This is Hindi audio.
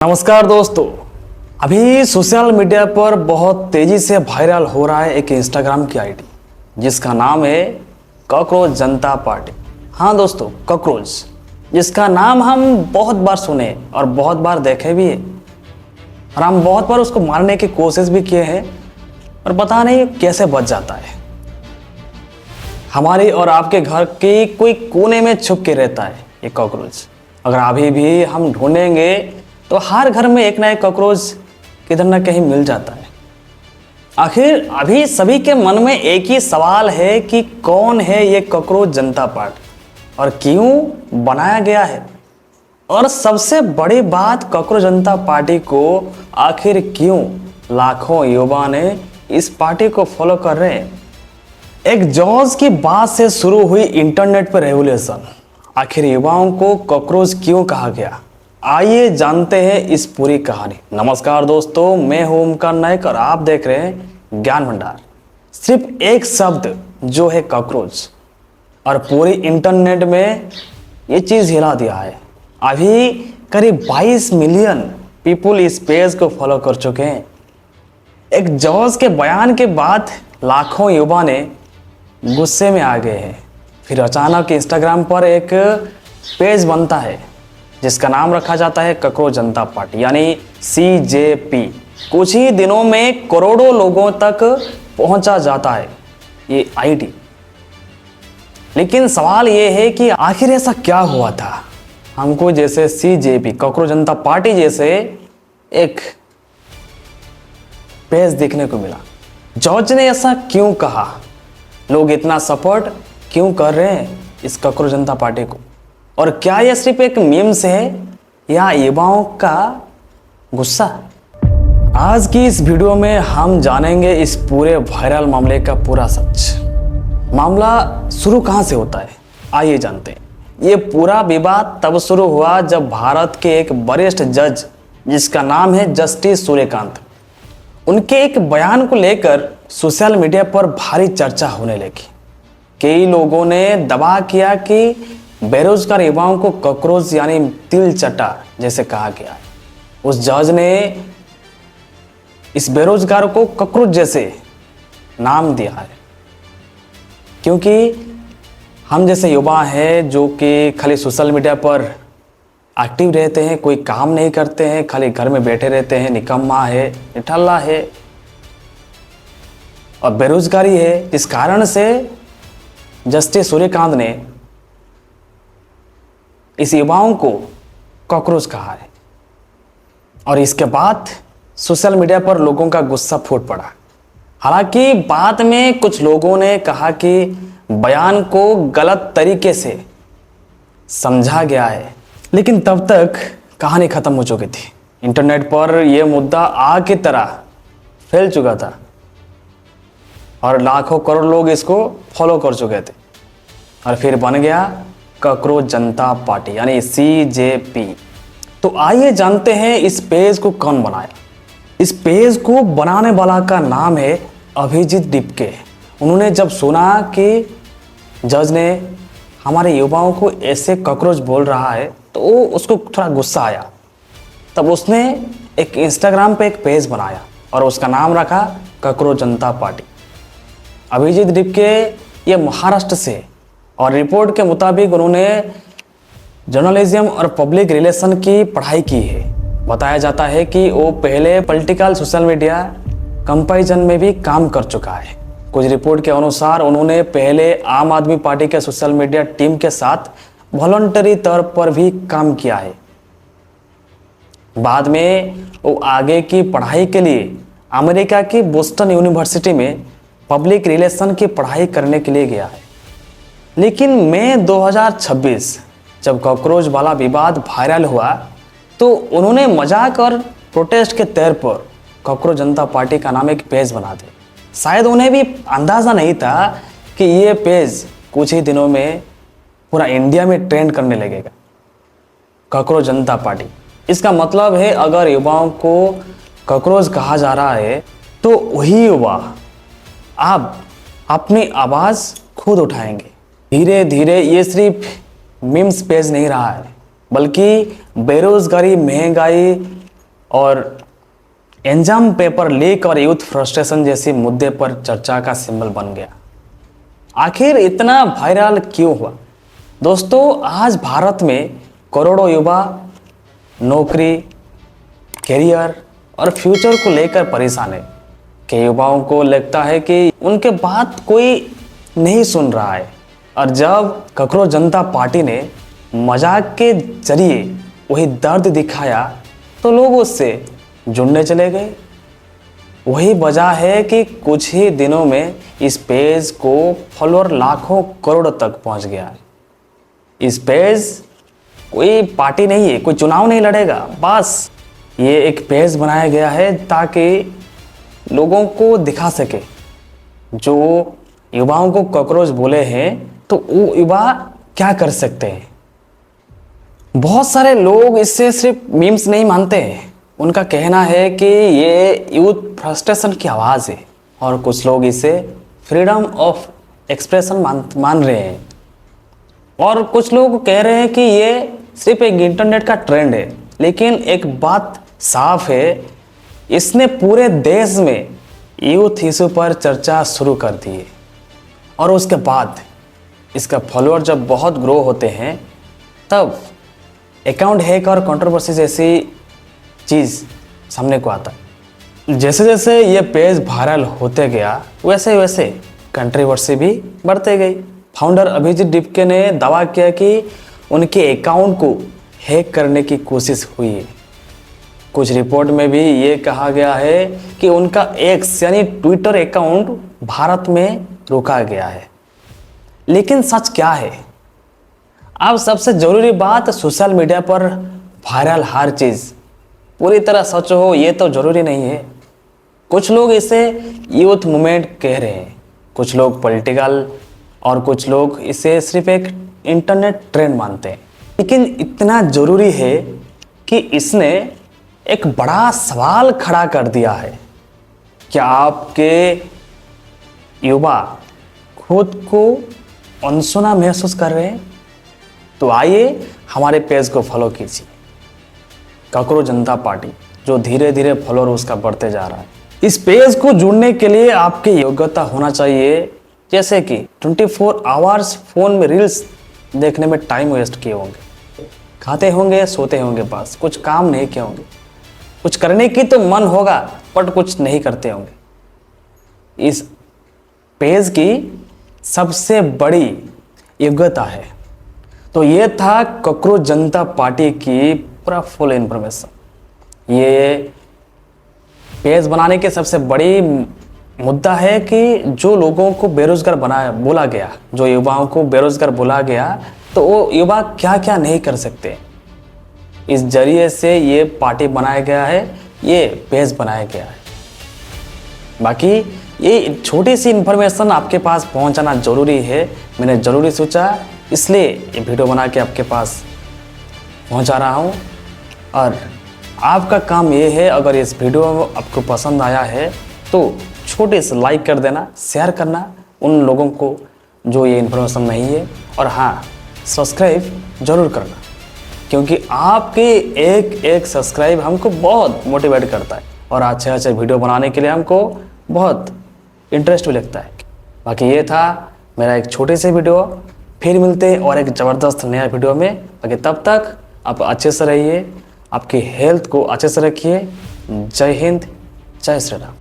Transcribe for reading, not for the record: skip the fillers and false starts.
नमस्कार दोस्तों। अभी सोशल मीडिया पर बहुत तेजी से वायरल हो रहा है एक इंस्टाग्राम की आईडी जिसका नाम है कॉकरोच जनता पार्टी। हाँ दोस्तों, कॉकरोच, जिसका नाम हम बहुत बार सुने और बहुत बार देखे भी है और हम बहुत बार उसको मारने की कोशिश भी किए हैं और पता नहीं कैसे बच जाता है। हमारे और आपके घर के कोई कोने में छुप के रहता है ये कॉकरोच। अगर अभी भी हम ढूंढेंगे तो हर घर में एक ना एक कॉकरोच किधर ना कहीं मिल जाता है। आखिर अभी सभी के मन में एक ही सवाल है कि कौन है ये कॉकरोच जनता पार्टी और क्यों बनाया गया है। और सबसे बड़ी बात, कॉकरोच जनता पार्टी को आखिर क्यों लाखों युवा ने इस पार्टी को फॉलो कर रहे हैं। एक जॉर्ज की बात से शुरू हुई इंटरनेट पर रेवोल्यूशन, आखिर युवाओं को कॉकरोच क्यों कहा गया, आइए जानते हैं इस पूरी कहानी। नमस्कार दोस्तों, मैं हूं ओमकार नायक और आप देख रहे हैं ज्ञान भंडार। सिर्फ एक शब्द जो है कॉकरोच और पूरी इंटरनेट में ये चीज हिला दिया है। अभी करीब 22 मिलियन पीपुल इस पेज को फॉलो कर चुके हैं। एक जॉर्ज के बयान के बाद लाखों युवा ने गुस्से में आ गए हैं। फिर अचानक इंस्टाग्राम पर एक पेज बनता है जिसका नाम रखा जाता है कॉकरोच जनता पार्टी यानी CJP। कुछ ही दिनों में करोड़ों लोगों तक पहुंचा जाता है ये आईडी। लेकिन सवाल ये है कि आखिर ऐसा क्या हुआ था हमको जैसे CJP कॉकरोच जनता पार्टी जैसे एक पेज देखने को मिला। जॉर्ज ने ऐसा क्यों कहा, लोग इतना सपोर्ट क्यों कर रहे हैं इस कॉकरोच जनता पार्टी को, और क्या यह सिर्फ एक मीम्स है या युवाओं का गुस्सा। आज की इस वीडियो में हम जानेंगे इस पूरे वायरल मामले का पूरा सच। मामला शुरू कहां से होता है, आइए जानते हैं। ये पूरा विवाद तब शुरू हुआ जब भारत के एक वरिष्ठ जज जिसका नाम है जस्टिस सूर्यकांत, उनके एक बयान को लेकर सोशल मीडिया पर भारी चर्चा होने लगी। कई लोगों ने दावा किया कि बेरोजगार युवाओं को कॉकरोच यानी तिल चट्टा जैसे कहा गया है। उस जज ने इस बेरोजगार को कॉकरोच जैसे नाम दिया है क्योंकि हम जैसे युवा हैं जो कि खाली सोशल मीडिया पर एक्टिव रहते हैं, कोई काम नहीं करते हैं, खाली घर में बैठे रहते हैं, निकम्मा है, निठल्ला है और बेरोजगारी है। इस कारण से जस्टिस सूर्यकांत ने इस युवाओं को कॉकरोच कहा है और इसके बाद सोशल मीडिया पर लोगों का गुस्सा फूट पड़ा। हालांकि बाद में कुछ लोगों ने कहा कि बयान को गलत तरीके से समझा गया है, लेकिन तब तक कहानी खत्म हो चुकी थी। इंटरनेट पर यह मुद्दा आग की तरह फैल चुका था और लाखों करोड़ लोग इसको फॉलो कर चुके थे और फिर बन गया कॉकरोच जनता पार्टी यानी CJP। तो आइए जानते हैं इस पेज को कौन बनाया। इस पेज को बनाने वाला का नाम है अभिजीत डिपके। उन्होंने जब सुना कि जज ने हमारे युवाओं को ऐसे कॉकरोच बोल रहा है तो उसको थोड़ा गुस्सा आया। तब उसने एक इंस्टाग्राम पे एक पेज बनाया और उसका नाम रखा कॉकरोच जनता पार्टी। अभिजीत डिपके ये महाराष्ट्र से और रिपोर्ट के मुताबिक उन्होंने जर्नलिज्म और पब्लिक रिलेशन की पढ़ाई की है। बताया जाता है कि वो पहले पॉलिटिकल सोशल मीडिया कंपैरिजन में भी काम कर चुका है। कुछ रिपोर्ट के अनुसार उन्होंने पहले आम आदमी पार्टी के सोशल मीडिया टीम के साथ वॉलंटरी तौर पर भी काम किया है। बाद में वो आगे की पढ़ाई के लिए अमेरिका की बोस्टन यूनिवर्सिटी में पब्लिक रिलेशन की पढ़ाई करने के लिए गया है। लेकिन मई 2026 जब कॉकरोच वाला विवाद वायरल हुआ तो उन्होंने मजाक और प्रोटेस्ट के तौर पर कॉकरोच जनता पार्टी का नाम एक पेज बना दिया। शायद उन्हें भी अंदाज़ा नहीं था कि ये पेज कुछ ही दिनों में पूरा इंडिया में ट्रेंड करने लगेगा। कॉकरोच जनता पार्टी, इसका मतलब है अगर युवाओं को कॉकरोच कहा जा रहा है तो वही युवा आप अपनी आवाज़ खुद उठाएंगे। धीरे धीरे ये सिर्फ मीम्स पेज नहीं रहा है बल्कि बेरोजगारी, महंगाई, और एग्जाम पेपर लीक और यूथ फ्रस्ट्रेशन जैसे मुद्दे पर चर्चा का सिंबल बन गया। आखिर इतना वायरल क्यों हुआ? दोस्तों, आज भारत में करोड़ों युवा नौकरी, करियर और फ्यूचर को लेकर परेशान है। कई युवाओं को लगता है कि उनके बात कोई नहीं सुन रहा है, और जब ककरोच जनता पार्टी ने मजाक के जरिए वही दर्द दिखाया तो लोग उससे जुड़ने चले गए। वही वजह है कि कुछ ही दिनों में इस पेज को फॉलोअर लाखों करोड़ तक पहुंच गया है। इस पेज कोई पार्टी नहीं है, कोई चुनाव नहीं लड़ेगा, बस ये एक पेज बनाया गया है ताकि लोगों को दिखा सके। जो युवाओं को कॉकरोच बोले हैं तो वो युवा क्या कर सकते हैं। बहुत सारे लोग इससे सिर्फ मीम्स नहीं मानते हैं, उनका कहना है कि ये यूथ फ्रस्ट्रेशन की आवाज़ है, और कुछ लोग इसे फ्रीडम ऑफ एक्सप्रेशन मान रहे हैं, और कुछ लोग कह रहे हैं कि ये सिर्फ एक इंटरनेट का ट्रेंड है। लेकिन एक बात साफ है, इसने पूरे देश में यूथ इशू पर चर्चा शुरू कर दी है, और उसके बाद इसका फॉलोअर जब बहुत ग्रो होते हैं तब अकाउंट हैक और कंट्रोवर्सी जैसी चीज़ सामने को आता है। जैसे जैसे ये पेज वायरल होते गया वैसे वैसे कंट्रोवर्सी भी बढ़ते गई। फाउंडर अभिजीत डिपके ने दावा किया कि उनके अकाउंट को हैक करने की कोशिश हुई है। कुछ रिपोर्ट में भी ये कहा गया है कि उनका एक्स यानी ट्विटर अकाउंट भारत में रोका गया है। लेकिन सच क्या है? अब सबसे ज़रूरी बात, सोशल मीडिया पर वायरल हर चीज़ पूरी तरह सच हो ये तो ज़रूरी नहीं है। कुछ लोग इसे यूथ मूवमेंट कह रहे हैं, कुछ लोग पॉलिटिकल, और कुछ लोग इसे सिर्फ एक इंटरनेट ट्रेंड मानते हैं। लेकिन इतना ज़रूरी है कि इसने एक बड़ा सवाल खड़ा कर दिया है। क्या आपके युवा खुद को अनसुना महसूस कर रहे हैं? तो आइए हमारे पेज को फॉलो कीजिए, ककरोच जनता पार्टी, जो धीरे धीरे फॉलोअर उसका बढ़ते जा रहा है। इस पेज को जुड़ने के लिए आपकी योग्यता होना चाहिए, जैसे कि 24 आवर्स फ़ोन में रील्स देखने में टाइम वेस्ट किए होंगे, खाते होंगे, सोते होंगे, बस कुछ काम नहीं किए होंगे। कुछ करने की तो मन होगा बट कुछ नहीं करते होंगे। इस पेज की सबसे बड़ी योग्यता है। तो ये था ककरोच जनता पार्टी की पूरा फुल इन्फॉर्मेशन। ये पेज बनाने के सबसे बड़ी मुद्दा है कि जो लोगों को बेरोजगार बोला गया, जो युवाओं को बेरोजगार बोला गया, तो वो युवा क्या क्या नहीं कर सकते। इस जरिए से ये पार्टी बनाया गया है, ये पेज बनाया गया है। बाकी ये छोटी सी इन्फॉर्मेशन आपके पास पहुंचाना ज़रूरी है, मैंने ज़रूरी सोचा, इसलिए ये वीडियो बना के आपके पास पहुंचा रहा हूं। और आपका काम ये है, अगर इस वीडियो आपको पसंद आया है तो छोटे से लाइक कर देना, शेयर करना उन लोगों को जो ये इन्फॉर्मेशन नहीं है, और हाँ, सब्सक्राइब ज़रूर करना, क्योंकि आपके एक एक सब्सक्राइब हमको बहुत मोटिवेट करता है, और अच्छे अच्छे वीडियो बनाने के लिए हमको बहुत इंटरेस्ट भी लगता है। बाकी ये था मेरा एक छोटे से वीडियो, फिर मिलते हैं और एक ज़बरदस्त नया वीडियो में। बाकी तब तक आप अच्छे से रहिए, आपकी हेल्थ को अच्छे से रखिए। जय हिंद, जय श्री राम।